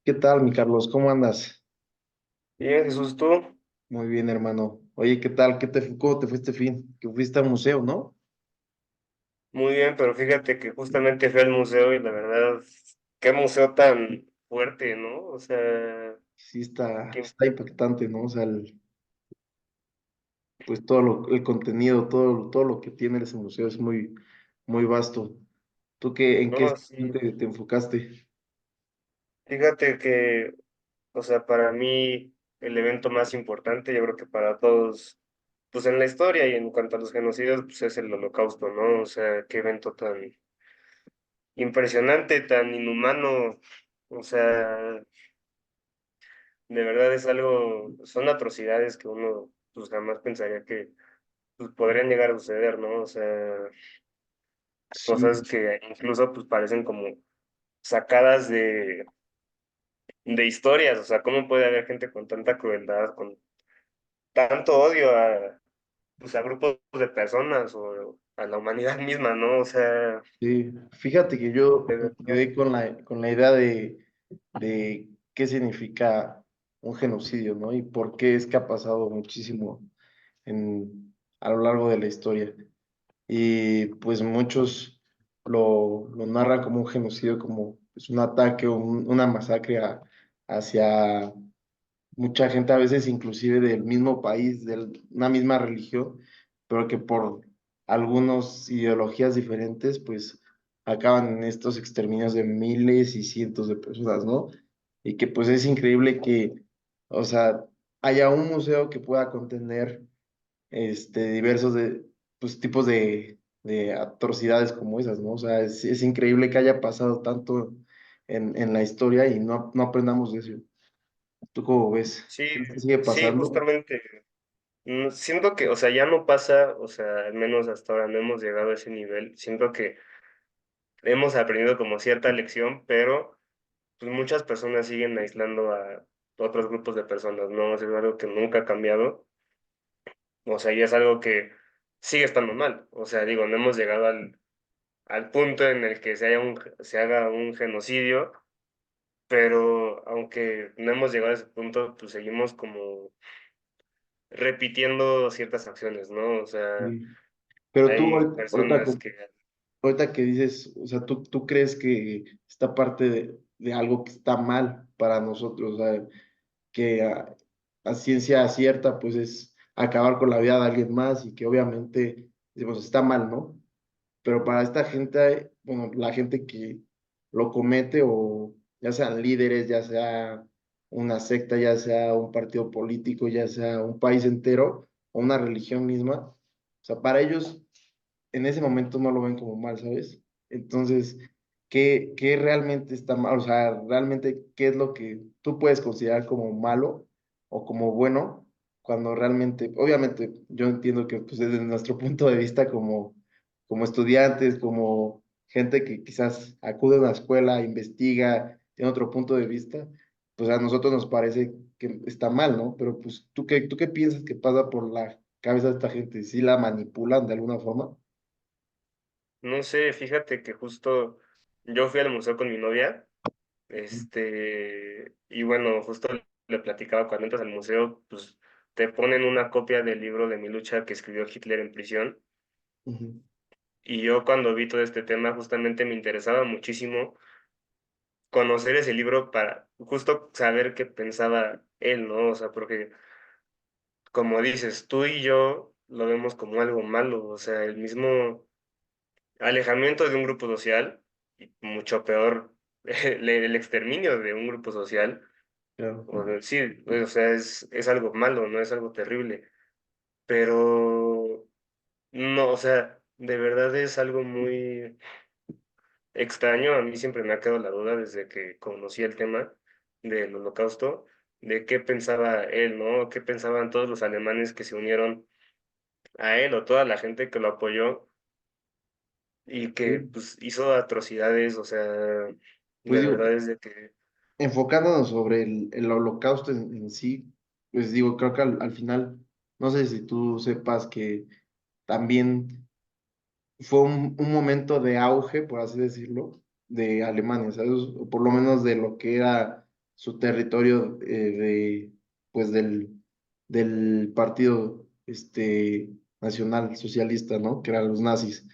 ¿Qué tal, mi Carlos? ¿Cómo andas? Bien, Jesús, tú. Muy bien, hermano. Oye, ¿qué tal? ¿Cómo te fue este fin? Que fuiste al museo, ¿no? Muy bien, pero fíjate que justamente fui al museo y la verdad, qué museo tan fuerte, ¿no? O sea, Sí, está, que está impactante, ¿no? O sea, pues el contenido, todo lo que tiene ese museo es muy vasto. ¿En qué no, sección sí. te enfocaste? Fíjate que, o sea, para mí el evento más importante, yo creo que para todos, pues en la historia y en cuanto a los genocidios, pues es el Holocausto, ¿no? O sea, qué evento tan impresionante, tan inhumano. O sea, de verdad es algo, son atrocidades que uno pues jamás pensaría que pues, podrían llegar a suceder, ¿no? O sea, Sí, cosas que incluso pues parecen como sacadas de historias, o sea, ¿cómo puede haber gente con tanta crueldad, con tanto odio a, pues, a grupos de personas o a la humanidad misma, ¿no? O sea, sí. Fíjate que de yo me verdad, quedé con la idea de qué significa un genocidio, ¿no? Y por qué es que ha pasado muchísimo a lo largo de la historia. Y pues muchos lo narran como un genocidio, como pues, un ataque o una masacre hacia mucha gente, a veces inclusive del mismo país, de una misma religión, pero que por algunas ideologías diferentes, pues acaban en estos exterminios de miles y cientos de personas, ¿no? Y que pues es increíble que, o sea, haya un museo que pueda contener diversos pues, tipos de atrocidades como esas, ¿no? O sea, es increíble que haya pasado tanto en la historia y no aprendamos de eso. ¿Tú cómo ves? sí, ¿Crees que sigue sí, pasando? justamente, siento que, o sea, ya no pasa, o sea, al menos hasta ahora no hemos llegado a ese nivel, siento que hemos aprendido como cierta lección, pero pues muchas personas siguen aislando a otros grupos de personas, ¿no? Es algo que nunca ha cambiado. O sea, y es algo que sigue estando mal. O sea, digo, no hemos llegado al punto en el que se haga un genocidio, pero aunque no hemos llegado a ese punto, pues seguimos como repitiendo ciertas acciones, ¿no? O sea, Sí. Pero tú hay personas que ahorita que dices, o sea, tú crees que esta parte de algo que está mal para nosotros, o sea, que a ciencia cierta, pues es acabar con la vida de alguien más y que obviamente, decimos, está mal, ¿no? Pero para esta gente, bueno, la gente que lo comete o ya sean líderes, ya sea una secta, ya sea un partido político, ya sea un país entero o una religión misma, o sea, para ellos en ese momento no lo ven como mal, ¿sabes? Entonces, ¿qué realmente está mal? O sea, realmente, ¿qué es lo que tú puedes considerar como malo o como bueno cuando realmente, obviamente, yo entiendo que pues, desde nuestro punto de vista como estudiantes, como gente que quizás acude a una escuela, investiga, tiene otro punto de vista, pues a nosotros nos parece que está mal, ¿no? Pero pues, tú qué piensas que pasa por la cabeza de esta gente? ¿Sí la manipulan de alguna forma? no sé, fíjate que justo yo fui al museo con mi novia, y bueno, justo le platicaba cuando entras al museo, pues te ponen una copia del libro de Mi lucha que escribió Hitler en prisión. Ujú. Y yo cuando vi todo este tema, justamente me interesaba muchísimo conocer ese libro para justo saber qué pensaba él, ¿no? O sea, porque como dices, tú y yo lo vemos como algo malo, o sea, el mismo alejamiento de un grupo social, y mucho peor, el exterminio de un grupo social, Claro. sí, o sea, es algo malo, no es algo terrible, pero no, o sea, de verdad es algo muy extraño. A mí siempre me ha quedado la duda desde que conocí el tema del Holocausto, de qué pensaba él, ¿no? ¿Qué pensaban todos los alemanes que se unieron a él o toda la gente que lo apoyó y que Sí. pues hizo atrocidades? O sea, de Pues digo, verdad es de que enfocándonos sobre el holocausto en sí, pues digo, creo que al final, no sé si tú sepas que también fue un momento de auge, por así decirlo, de Alemania, ¿sabes? O por lo menos de lo que era su territorio pues del partido nacional socialista, ¿no? Que eran los nazis.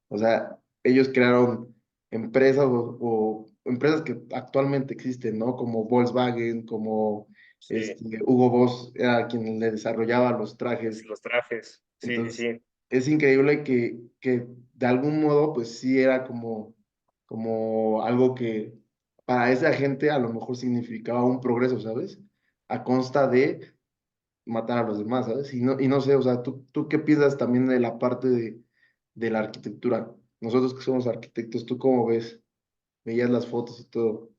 O sea, ellos crearon empresas o empresas que actualmente existen, ¿no? Como Volkswagen, como Sí, Hugo Boss era quien le desarrollaba los trajes. los trajes, sí, sí, Entonces, sí. es increíble que de algún modo, pues sí era como algo que para esa gente a lo mejor significaba un progreso, ¿sabes? A consta de matar a los demás, ¿sabes? Y no sé, o sea, ¿tú qué piensas también de la parte de la arquitectura? Nosotros que somos arquitectos, ¿tú cómo ves? Veías las fotos y todo.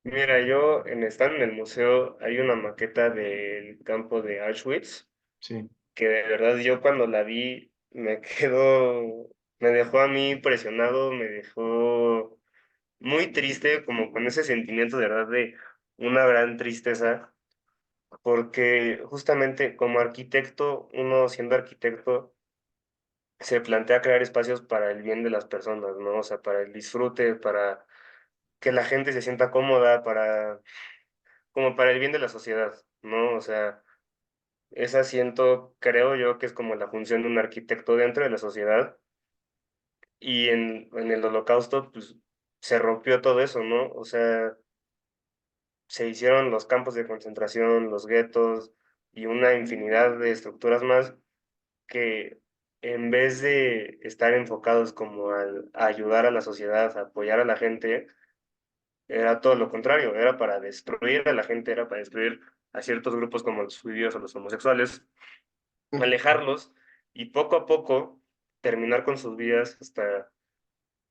Mira, yo estar en el museo hay una maqueta del campo de Auschwitz, Sí. que de verdad yo cuando la vi me dejó a mí impresionado, me dejó muy triste, como con ese sentimiento de verdad de una gran tristeza, porque justamente como arquitecto, uno siendo arquitecto, se plantea crear espacios para el bien de las personas, ¿no? O sea, para el disfrute, para que la gente se sienta cómoda, como para el bien de la sociedad, ¿no? O sea, esa siento, creo yo, que es como la función de un arquitecto dentro de la sociedad. Y en el Holocausto, pues, se rompió todo eso, ¿no? O sea, se hicieron los campos de concentración, los guetos y una infinidad de estructuras más que en vez de estar enfocados como a ayudar a la sociedad, a apoyar a la gente, era todo lo contrario, era para destruir a la gente, era para destruir a ciertos grupos como los judíos o los homosexuales, alejarlos y poco a poco terminar con sus vidas hasta,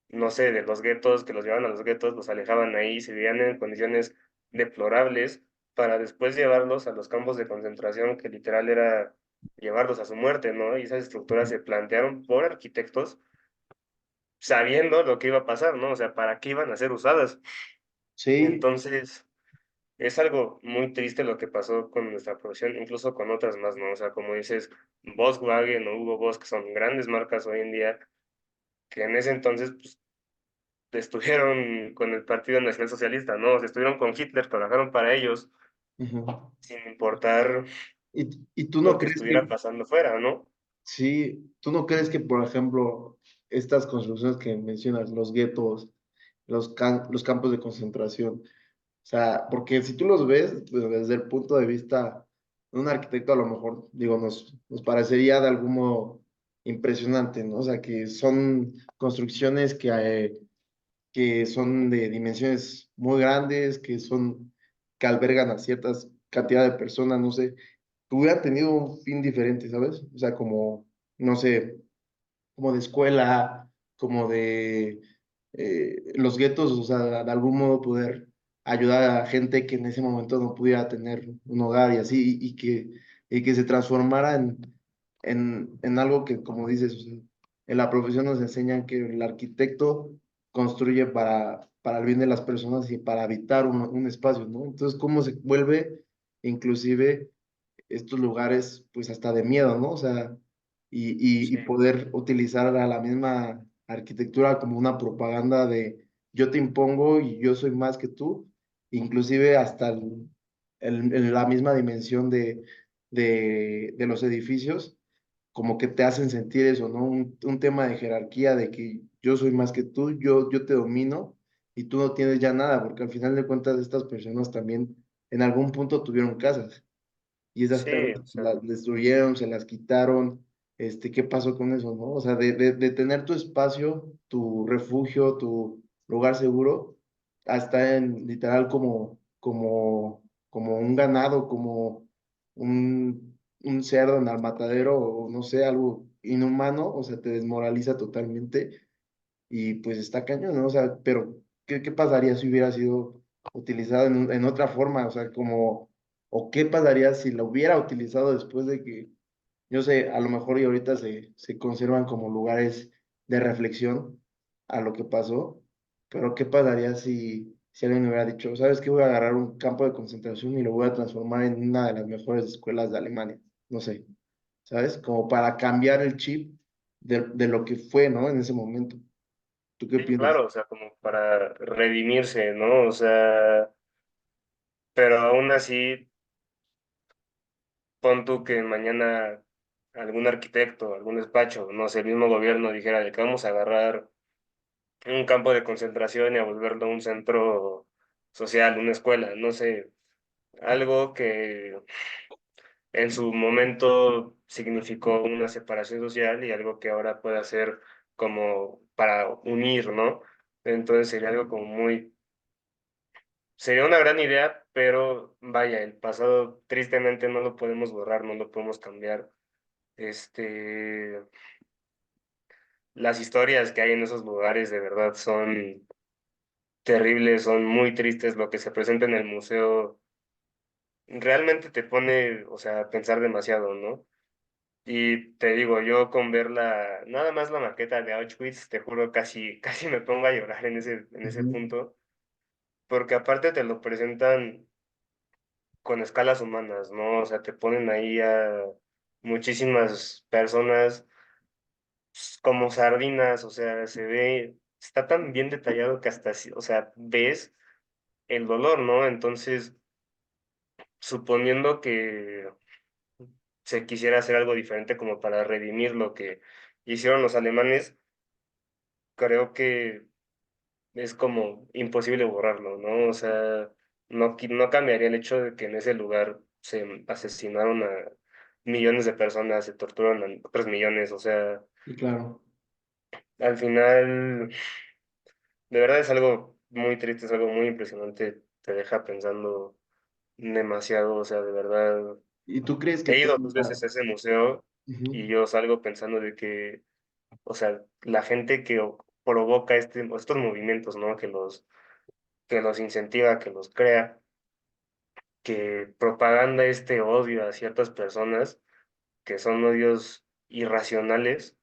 no sé, de los guetos, que los llevaban a los guetos, los alejaban ahí, se vivían en condiciones deplorables para después llevarlos a los campos de concentración, que literal era llevarlos a su muerte, ¿no? Y esas estructuras se plantearon por arquitectos sabiendo lo que iba a pasar, ¿no? O sea, para qué iban a ser usadas. Sí. Entonces, es algo muy triste lo que pasó con nuestra profesión, incluso con otras más, ¿no? O sea, como dices, Volkswagen o Hugo Boss, que son grandes marcas hoy en día, que en ese entonces, pues, estuvieron con el Partido Nacional Socialista, ¿no? O sea, estuvieron con Hitler, trabajaron para ellos, Ujú. sin importar ¿Y tú no lo que crees estuviera que pasando fuera, ¿no? Sí, ¿tú no crees que, por ejemplo, estas construcciones que mencionas, los guetos, los campos de concentración, o sea, porque si tú los ves pues, desde el punto de vista de un arquitecto, a lo mejor, digo, nos parecería de algún modo impresionante, ¿no? O sea, que son construcciones que son de dimensiones muy grandes, que albergan a ciertas cantidad de personas, no sé, que hubieran tenido un fin diferente, ¿sabes? O sea, como, no sé, como de escuela, como de los guetos, o sea, de algún modo poder ayudar a gente que en ese momento no pudiera tener un hogar y así, y que se transformara en algo que, como dices, o sea, en la profesión nos enseñan que el arquitecto construye para el bien de las personas y para habitar un espacio, ¿no? Entonces, ¿cómo se vuelve inclusive estos lugares, pues hasta de miedo, ¿no? O sea, y Sí, poder utilizar a la misma arquitectura como una propaganda de yo te impongo y yo soy más que tú, inclusive hasta en la misma dimensión de los edificios, como que te hacen sentir eso, ¿no? Un tema de jerarquía, de que yo soy más que tú, yo te domino y tú no tienes ya nada, porque al final de cuentas estas personas también en algún punto tuvieron casas y esas casas sí, o sea, las destruyeron, se las quitaron, ¿qué pasó con eso, no? O sea, de tener tu espacio, tu refugio, tu lugar seguro, hasta en literal como un ganado, como un cerdo en el matadero, o no sé, algo inhumano, o sea, te desmoraliza totalmente y pues está cañón, ¿no? O sea, pero ¿qué pasaría si hubiera sido utilizado en otra forma? O sea, o qué pasaría si la hubiera utilizado después de que, yo sé, a lo mejor y ahorita se conservan como lugares de reflexión a lo que pasó, pero ¿qué pasaría si alguien me hubiera dicho, ¿sabes qué? Voy a agarrar un campo de concentración y lo voy a transformar en una de las mejores escuelas de Alemania, no sé, ¿sabes? Como para cambiar el chip de lo que fue, ¿no? En ese momento. ¿Tú qué sí, piensas? claro, o sea, como para redimirse, ¿no? O sea, pero aún así, pon tú que mañana algún arquitecto, algún despacho, no sé, el mismo gobierno dijera de que vamos a agarrar un campo de concentración y a volverlo un centro social, una escuela, no sé, algo que en su momento significó una separación social y algo que ahora puede ser como para unir, ¿no? Entonces sería algo como muy, sería una gran idea, pero vaya, el pasado tristemente no lo podemos borrar, no lo podemos cambiar. Este, las historias que hay en esos lugares de verdad son terribles, son muy tristes. Lo que se presenta en el museo realmente te pone, o sea, a pensar demasiado, ¿no? Y te digo, yo con ver nada más la maqueta de Auschwitz, te juro, casi, casi me pongo a llorar en ese Ujú. punto, porque aparte te lo presentan con escalas humanas, ¿no? O sea, te ponen ahí a muchísimas personas como sardinas, o sea, se ve, está tan bien detallado que hasta, o sea, ves el dolor, ¿no? Entonces, suponiendo que se quisiera hacer algo diferente como para redimir lo que hicieron los alemanes, creo que es como imposible borrarlo, ¿no? O sea, no, no cambiaría el hecho de que en ese lugar se asesinaron a millones de personas, se torturaron a otros millones, o sea, Y claro. al final, de verdad es algo muy triste, es algo muy impresionante, te deja pensando demasiado, o sea, de verdad. ¿Y tú crees que He ido dos todavía... veces a ese museo y Ujú, yo salgo pensando de que, o sea, la gente que provoca estos movimientos, ¿no? Que los incentiva, que los crea, que propaganda este odio a ciertas personas, que son odios irracionales,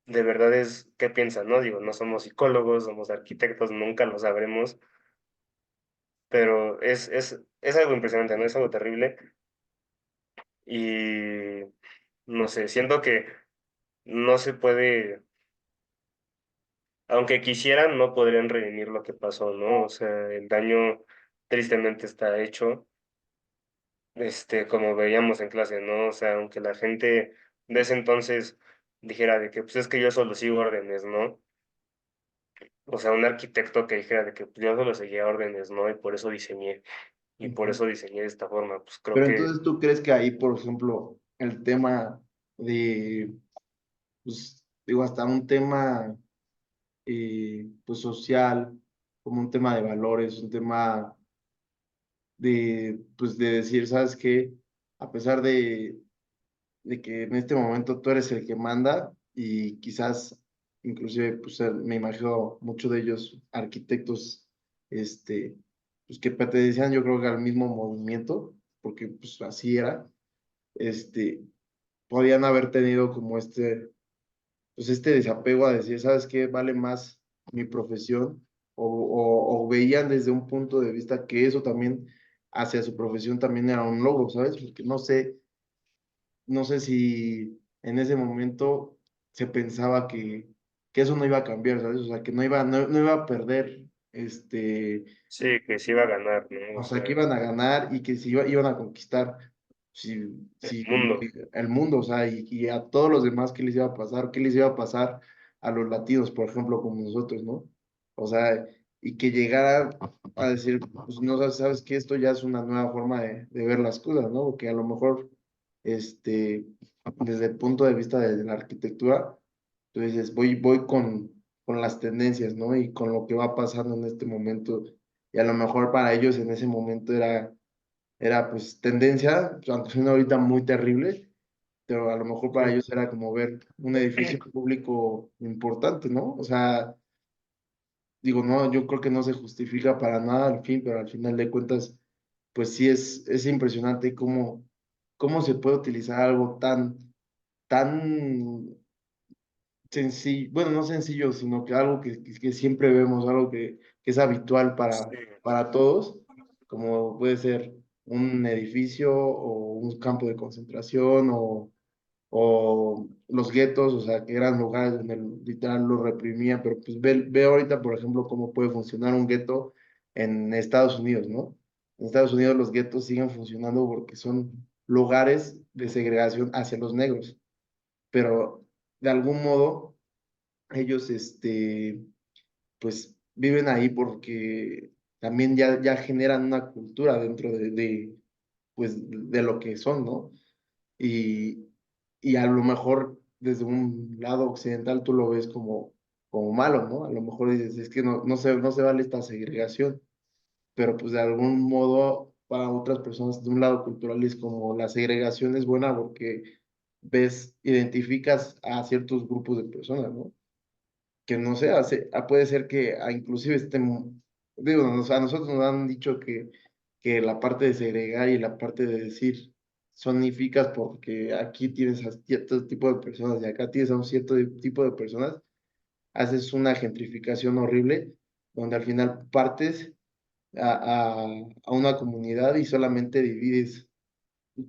de verdad es, ¿qué piensan, no? Digo, no somos psicólogos, somos arquitectos, nunca lo sabremos, pero es algo impresionante, ¿no? Es algo terrible y, no sé, siento que no se puede, aunque quisieran, no podrían redimir lo que pasó, ¿no? O sea, el daño tristemente está hecho, como veíamos en clase, ¿no? O sea, aunque la gente de ese entonces dijera de que, pues es que yo solo sigo órdenes, ¿no? O sea, un arquitecto que dijera de que pues, yo solo seguía órdenes, ¿no? Y por ujú. eso diseñé de esta forma, pues creo Pero que entonces tú crees que ahí, por ejemplo, el tema de, pues, digo, hasta un tema pues social, como un tema de valores, un tema de, pues, de decir, ¿sabes qué? A pesar de que en este momento tú eres el que manda y quizás, inclusive, pues me imagino muchos de ellos arquitectos, este, pues que pertenecían yo creo que al mismo movimiento, porque pues así era, este, podían haber tenido como pues este desapego a decir, ¿sabes qué? Vale más mi profesión o veían desde un punto de vista que eso también hacia su profesión también era un logro, ¿sabes? Porque no sé si en ese momento se pensaba que eso no iba a cambiar, ¿sabes? O sea, que no iba a perder, sí, que sí iba a ganar, ¿no? O o sea, que sea, iban a ganar y que iban a conquistar si, el si, mundo. el mundo, o sea, y a todos los demás, ¿qué les iba a pasar? ¿Qué les iba a pasar a los latinos, por ejemplo, como nosotros, ¿no? O sea, y que llegara a decir, pues no sabes que esto ya es una nueva forma de ver las cosas, ¿no? Porque a lo mejor, este, desde el punto de vista de la arquitectura, tú dices, voy con las tendencias, ¿no? Y con lo que va pasando en este momento y a lo mejor para ellos en ese momento era pues tendencia, pues, aunque suena ahorita muy terrible, pero a lo mejor para Sí. ellos era como ver un edificio público importante, ¿no? O sea, digo, no, yo creo que no se justifica para nada al fin, pero al final de cuentas, pues sí es impresionante cómo se puede utilizar algo tan sencillo, bueno, no sencillo, sino que algo que siempre vemos, algo que es habitual Sí, para todos, como puede ser un edificio o un campo de concentración o los guetos, o sea, que eran lugares donde literal lo reprimían, pero pues ve ahorita, por ejemplo, cómo puede funcionar un gueto en Estados Unidos, ¿no? En Estados Unidos los guetos siguen funcionando porque son lugares de segregación hacia los negros, pero de algún modo ellos, pues viven ahí porque también ya generan una cultura dentro pues, de lo que son, ¿no? Y, y a lo mejor desde un lado occidental tú lo ves como malo, ¿no? A lo mejor dices, es que no se vale esta segregación, pero pues de algún modo para otras personas de un lado cultural es como la segregación es buena porque identificas a ciertos grupos de personas, ¿no? Que no sé, puede ser que inclusive digo, a nosotros nos han dicho que la parte de segregar y la parte de decir zonificas porque aquí tienes a cierto tipo de personas y acá tienes a un cierto tipo de personas, haces una gentrificación horrible donde al final partes a una comunidad y solamente divides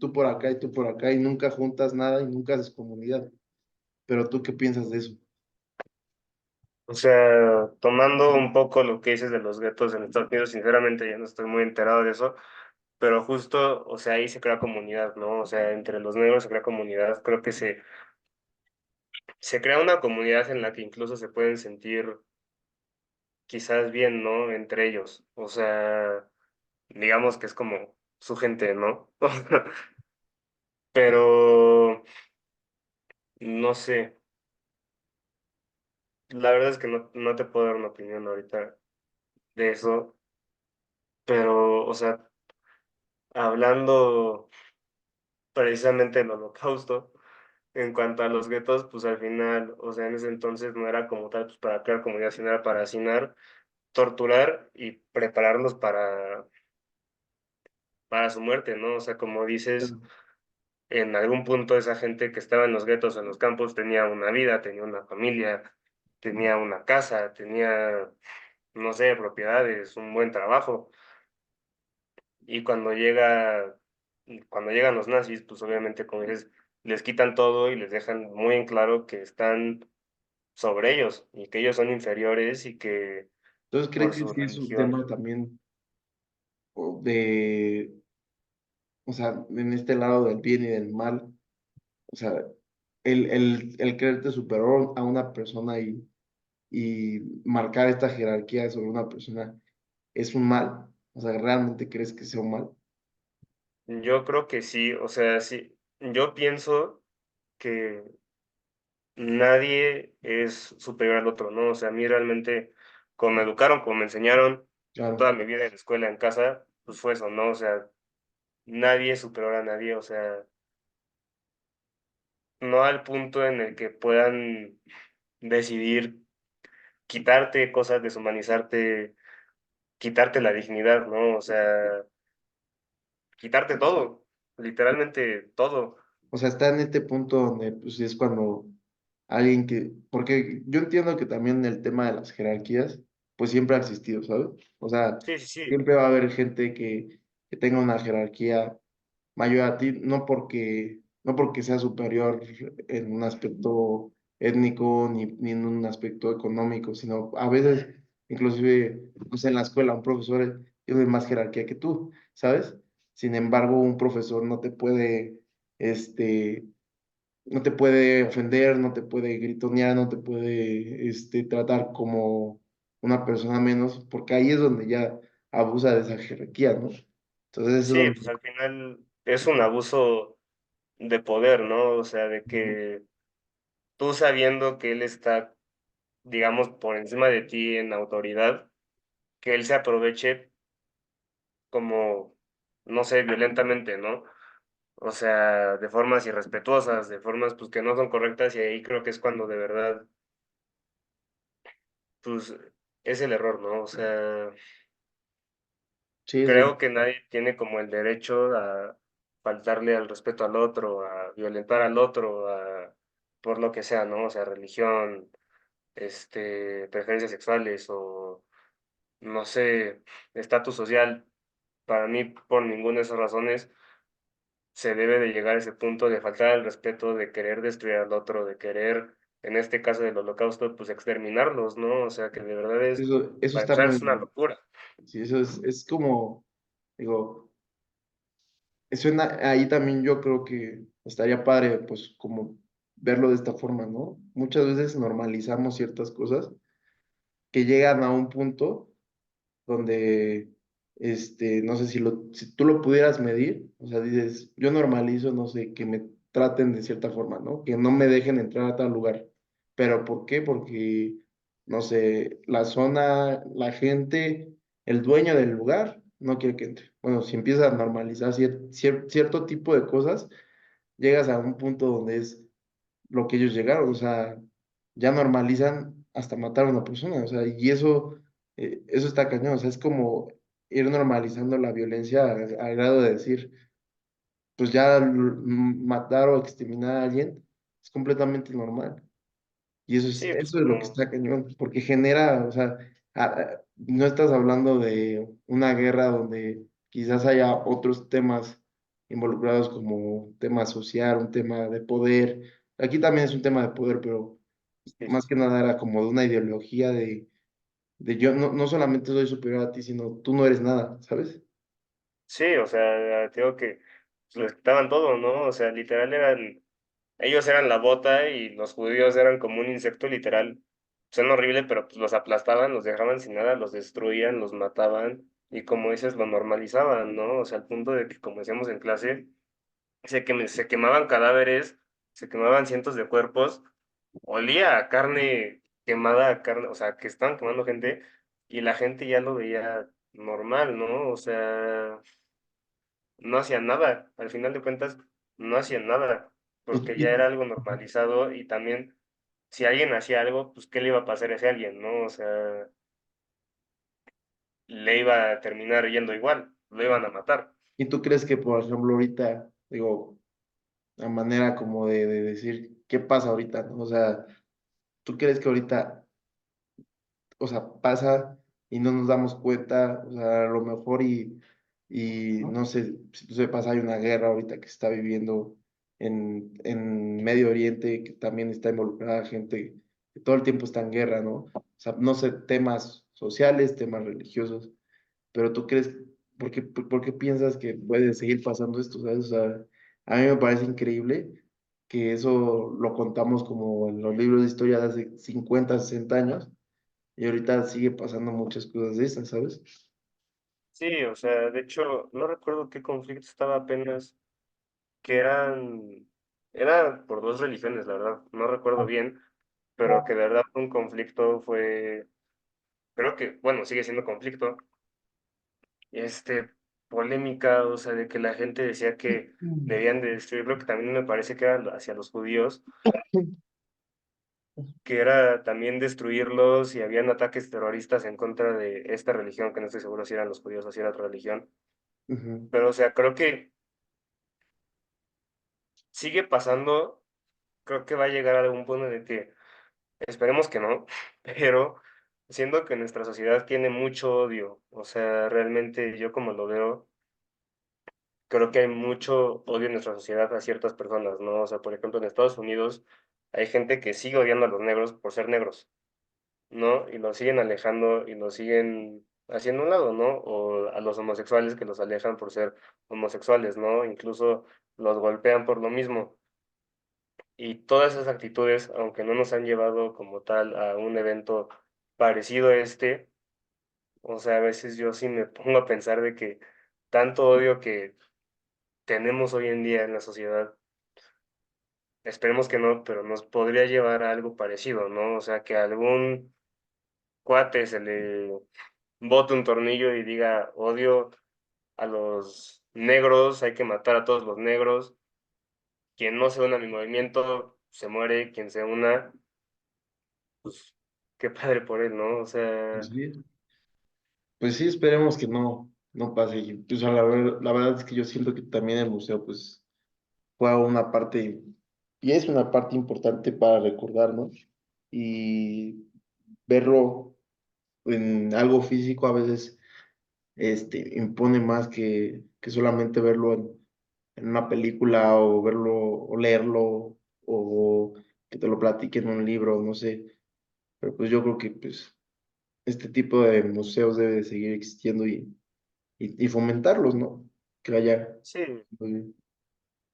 tú por acá y tú por acá y nunca juntas nada y nunca haces comunidad. Pero ¿tú qué piensas de eso? O sea, tomando un poco lo que dices de los guetos en Estados Unidos, sinceramente ya no estoy muy enterado de eso, pero justo, o sea, ahí se crea comunidad, ¿no? O sea, entre los negros se crea comunidad, creo que se crea una comunidad en la que incluso se pueden sentir quizás bien, ¿no? Entre ellos, o sea, digamos que es como su gente, ¿no? Pero, no sé, la verdad es que no te puedo dar una opinión ahorita de eso, pero, o sea, hablando precisamente del holocausto, en cuanto a los guetos, pues al final, o sea, en ese entonces no era como tal pues, para crear comunidad, sino era para hacinar, torturar y prepararlos para su muerte, ¿no? O sea, como dices, en algún punto esa gente que estaba en los guetos, en los campos, tenía una vida, tenía una familia, tenía una casa, tenía, no sé, propiedades, un buen trabajo. Y cuando llegan los nazis, pues obviamente, como dices, les quitan todo y les dejan muy en claro que están sobre ellos y que ellos son inferiores y que Entonces, ¿cree por que su sí es un religión. tema también o sea, en este lado del bien y del mal? O sea, el creerte superior a una persona y marcar esta jerarquía sobre una persona es un mal. O sea, ¿realmente crees que sea un mal? Yo creo que sí, o sea, sí, yo pienso que nadie es superior al otro, ¿no? O sea, a mí realmente, como me educaron, como me enseñaron Claro. toda mi vida en la escuela, en casa, pues fue eso, ¿no? O sea, nadie es superior a nadie, o sea, no al punto en el que puedan decidir quitarte cosas, deshumanizarte, quitarte la dignidad, ¿no? O sea, quitarte todo, literalmente todo. O sea, está en este punto donde pues es cuando alguien porque yo entiendo que también el tema de las jerarquías, pues siempre ha existido, ¿sabes? O sea, Sí, sí, sí. siempre va a haber gente que tenga una jerarquía mayor a ti, no porque sea superior en un aspecto étnico ni en un aspecto económico, sino a veces, inclusive, pues en la escuela, un profesor tiene más jerarquía que tú, ¿sabes? Sin embargo, un profesor este, no te puede ofender, no te puede gritonear, no te puede, tratar como una persona menos, porque ahí es donde ya abusa de esa jerarquía, ¿no? Entonces, eso es Sí, pues donde al final es un abuso de poder, ¿no? O sea, de que tú sabiendo que él está, digamos, por encima de ti en autoridad, que él se aproveche como, no sé, violentamente, ¿no? O sea, de formas irrespetuosas, de formas pues que no son correctas y ahí creo que es cuando de verdad, pues es el error, ¿no? O sea, sí es creo que nadie tiene como el derecho a faltarle al respeto al otro, a violentar al otro, por lo que sea, ¿no? O sea, religión, preferencias sexuales o, no sé, estatus social. Para mí, por ninguna de esas razones, se debe de llegar a ese punto de faltar al respeto, de querer destruir al otro, de querer, en este caso del holocausto, pues exterminarlos, ¿no? O sea, que de verdad es, eso para está empezar, muy es una mal. locura. Sí, eso es como. Digo, suena, ahí también yo creo que estaría padre, pues, como verlo de esta forma, ¿no? Muchas veces normalizamos ciertas cosas que llegan a un punto donde, no sé si tú lo pudieras medir, o sea, dices, yo normalizo, no sé, que me traten de cierta forma, ¿no? Que no me dejen entrar a tal lugar. ¿Pero por qué? Porque, no sé, la zona, la gente, el dueño del lugar no quiere que entre. Bueno, si empiezas a normalizar cierto tipo de cosas, llegas a un punto donde es lo que ellos llegaron, o sea, ya normalizan hasta matar a una persona, o sea, y eso está cañón, o sea, es como ir normalizando la violencia al grado de decir, pues ya matar o exterminar a alguien es completamente normal. Y Sí, pues eso es lo que como, está cañón, porque genera, o sea, no estás hablando de una guerra donde quizás haya otros temas involucrados como un tema social, un tema de poder. Aquí también es un tema de poder, pero sí, más que nada era como de una ideología de yo no solamente soy superior a ti, sino tú no eres nada, ¿sabes? sí, o sea, te digo que pues, les quitaban todo, ¿no? O sea, literal ellos eran la bota y los judíos eran como un insecto literal. Suena horrible, pero pues los aplastaban, los dejaban sin nada, los destruían, los mataban y como dices, lo normalizaban, ¿no? O sea, al punto de que, como decíamos en clase, se quemaban cadáveres, se quemaban cientos de cuerpos, olía a carne quemada, a carne, o sea, que estaban quemando gente y la gente ya lo veía normal, ¿no? O sea, no hacían nada, al final de cuentas, no hacían nada, Y, porque ya era y- algo normalizado y también, si alguien hacía algo, pues, ¿qué le iba a pasar a ese alguien, no? O sea, le iba a terminar yendo igual, lo iban a matar. y tú crees que, por ejemplo, ahorita, digo, la manera como de decir, ¿qué pasa ahorita, no? O sea, ¿tú crees que ahorita o sea, pasa y no nos damos cuenta, o sea, a lo mejor y no sé, si tú sepas, hay una guerra ahorita que se está viviendo en Medio Oriente, que también está involucrada gente que todo el tiempo está en guerra, ¿no? O sea, no sé, temas sociales, temas religiosos, pero tú crees, por qué piensas que puede seguir pasando esto, ¿sabes? O sea, a mí me parece increíble que eso lo contamos como en los libros de historia de hace 50 60 años y ahorita sigue pasando muchas cosas de esas, ¿sabes? Sí, o sea, de hecho, no recuerdo qué conflicto estaba apenas, que era por dos religiones, la verdad, no recuerdo bien, pero que de verdad un conflicto fue, creo que, bueno, sigue siendo conflicto, este, polémica, o sea, de que la gente decía que debían de destruirlo, que también me parece que era hacia los judíos, que era también destruirlos y habían ataques terroristas en contra de esta religión, que no estoy seguro si eran los judíos o si era otra religión, Ujú. pero o sea, creo que sigue pasando, creo que va a llegar a algún punto en el que, esperemos que no, pero siento que nuestra sociedad tiene mucho odio, o sea, realmente yo como lo veo, creo que hay mucho odio en nuestra sociedad a ciertas personas, ¿no? O sea, por ejemplo, en Estados Unidos hay gente que sigue odiando a los negros por ser negros, ¿no? Y los siguen alejando y los siguen haciendo a un lado, ¿no? O a los homosexuales que los alejan por ser homosexuales, ¿no? Incluso los golpean por lo mismo. Y todas esas actitudes, aunque no nos han llevado como tal a un evento parecido a este, o sea, a veces yo sí me pongo a pensar de que tanto odio que tenemos hoy en día en la sociedad, esperemos que no, pero nos podría llevar a algo parecido, ¿no? O sea, que a algún cuate se le bote un tornillo y diga odio a los negros, hay que matar a todos los negros, quien no se una a mi movimiento se muere, quien se una, pues qué padre por él, ¿no? O Pues sea, sí, pues sí, esperemos que no pase. Y, pues, la verdad es que yo siento que también el museo, pues, juega una parte, y es una parte importante para recordarnos y verlo en algo físico a veces, impone más que solamente verlo en una película o verlo o leerlo o que te lo platiquen en un libro, no sé. Pero pues yo creo que pues este tipo de museos debe de seguir existiendo y fomentarlos, ¿no? Que haya. Sí, Pues,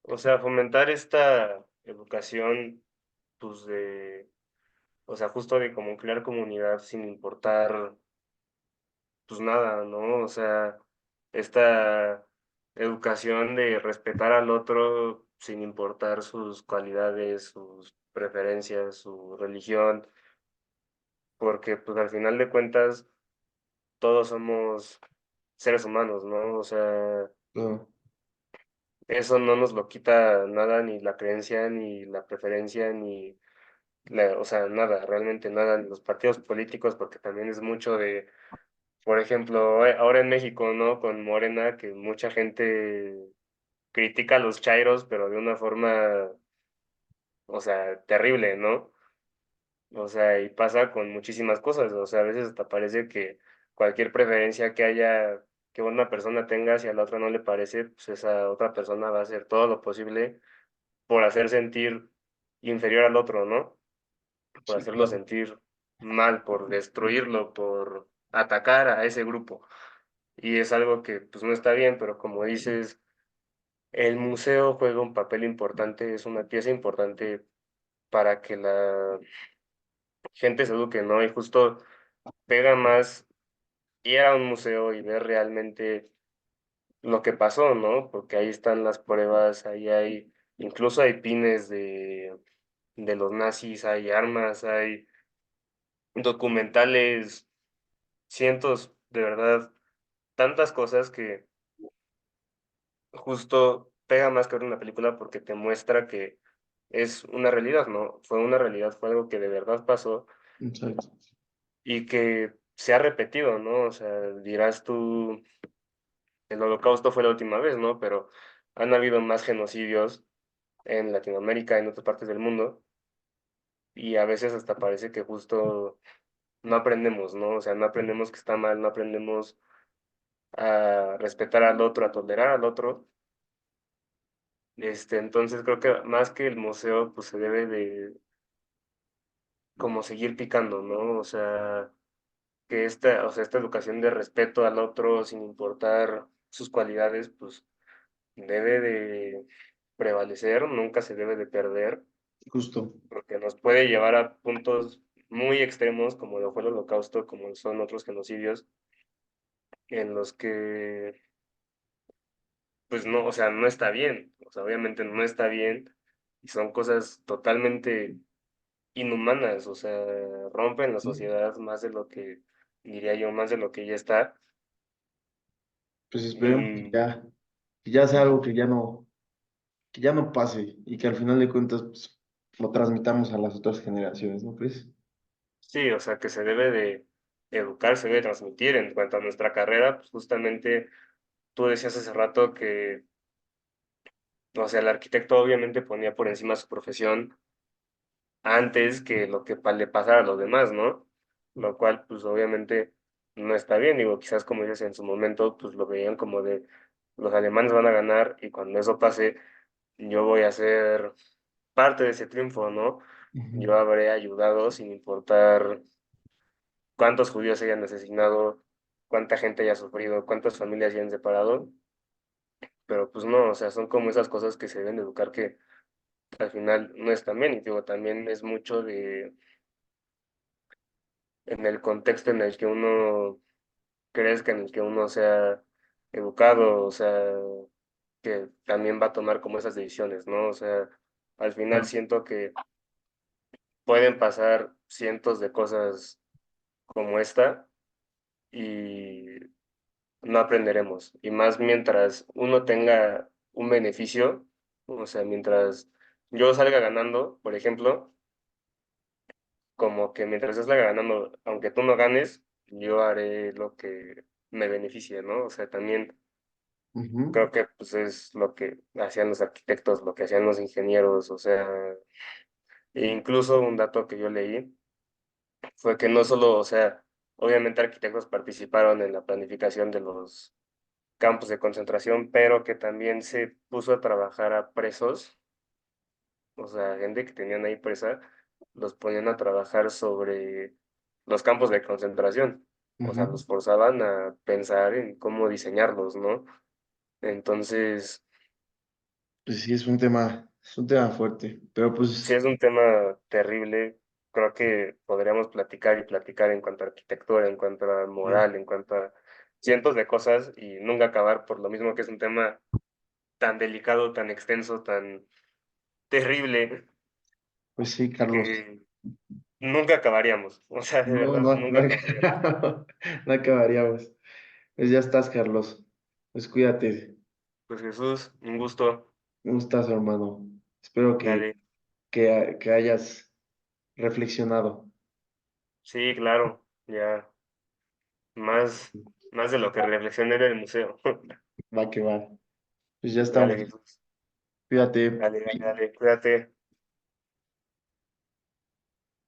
o sea, fomentar esta educación, pues o sea, justo de como crear comunidad sin importar, pues nada, ¿no? O sea, esta educación de respetar al otro sin importar sus cualidades, sus preferencias, su religión, porque pues al final de cuentas todos somos seres humanos, ¿no? O sea, no, eso no nos lo quita nada, ni la creencia, ni la preferencia, ni o sea, nada, realmente nada, ni los partidos políticos, porque también es mucho de, por ejemplo, ahora en México, ¿no? Con Morena, que mucha gente critica a los chairos, pero de una forma, o sea, terrible, ¿no? O sea, y pasa con muchísimas cosas, o sea, a veces hasta parece que cualquier preferencia que haya, que una persona tenga, si a la otra no le parece, pues esa otra persona va a hacer todo lo posible por hacer sentir inferior al otro, ¿no? Por sí, hacerlo claro. sentir mal, por destruirlo, por atacar a ese grupo. Y es algo que pues no está bien, pero como dices, el museo juega un papel importante, es una pieza importante para que la gente se eduque, ¿no? Y justo pega más ir a un museo y ver realmente lo que pasó, ¿no? Porque ahí están las pruebas, ahí hay, incluso hay pines de los nazis, hay armas, hay documentales, cientos, de verdad, tantas cosas que justo pega más que ver una película porque te muestra que es una realidad, ¿no? Fue una realidad, fue algo que de verdad pasó Exacto. y que se ha repetido, ¿no? O sea, dirás tú, el Holocausto fue la última vez, ¿no? Pero han habido más genocidios en Latinoamérica, en otras partes del mundo, y a veces hasta parece que justo no aprendemos, ¿no? O sea, no aprendemos que está mal, no aprendemos a respetar al otro, a tolerar al otro. Entonces creo que más que el museo, pues se debe de como seguir picando, ¿no? O sea, que o sea, esta educación de respeto al otro sin importar sus cualidades, pues debe de prevalecer, nunca se debe de perder, Justo. porque nos puede llevar a puntos muy extremos, como lo fue el Holocausto, como son otros genocidios, en los que, pues no, o sea, no está bien, o sea, obviamente no está bien, y son cosas totalmente inhumanas, o sea, rompen la Sí. sociedad más de lo que, diría yo, más de lo que ya está. Pues esperemos Y que ya sea algo que ya no pase y que al final de cuentas pues, lo transmitamos a las otras generaciones, ¿no crees? sí, o sea, que se debe de educar, se debe transmitir en cuanto a nuestra carrera, pues justamente tú decías hace rato que, o sea, el arquitecto obviamente ponía por encima su profesión antes que lo que le pasara a los demás, ¿no? Lo cual, pues obviamente no está bien, digo, quizás como dices en su momento, pues lo veían como de los alemanes van a ganar y cuando eso pase, yo voy a ser parte de ese triunfo, ¿no? Ujú. Yo habré ayudado sin importar cuántos judíos se hayan asesinado, cuánta gente haya sufrido, cuántas familias se hayan separado, pero pues no, o sea, son como esas cosas que se deben de educar que al final no están bien, y digo, también es mucho de, en el contexto en el que uno crezca, en el que uno sea educado, o sea, que también va a tomar como esas decisiones, ¿no? O sea, al final Claro. siento que pueden pasar cientos de cosas como esta y no aprenderemos. Y más mientras uno tenga un beneficio, o sea, mientras yo salga ganando, por ejemplo, como que mientras yo salga ganando, aunque tú no ganes, yo haré lo que me beneficie, ¿no? O sea, también Ujú. creo que pues es lo que hacían los arquitectos, lo que hacían los ingenieros, o sea, e incluso un dato que yo leí fue que no solo, o sea, obviamente arquitectos participaron en la planificación de los campos de concentración, pero que también se puso a trabajar a presos, o sea, gente que tenían ahí presa, los ponían a trabajar sobre los campos de concentración. o sea, Ujú. los forzaban a pensar en cómo diseñarlos, ¿no? Entonces, Pues sí, es un tema fuerte, pero sí pues, es un tema terrible. Creo que podríamos platicar y platicar en cuanto a arquitectura, en cuanto a sí, moral, en cuanto a cientos de cosas y nunca acabar por lo mismo que es un tema tan delicado, tan extenso, tan terrible pues sí, Carlos. que nunca acabaríamos. O sea, de No, verdad, no, nunca acabaríamos. no acabaríamos. Pues ya estás, Carlos. Pues cuídate. Pues Jesús, un gusto. Un gustazo, hermano. Espero Dale. que hayas reflexionado. Sí, claro, ya más, más de lo que reflexioné en el museo. Va que va. Pues ya Dale, estamos. Jesús. Cuídate. Dale, dale, dale. Cuídate.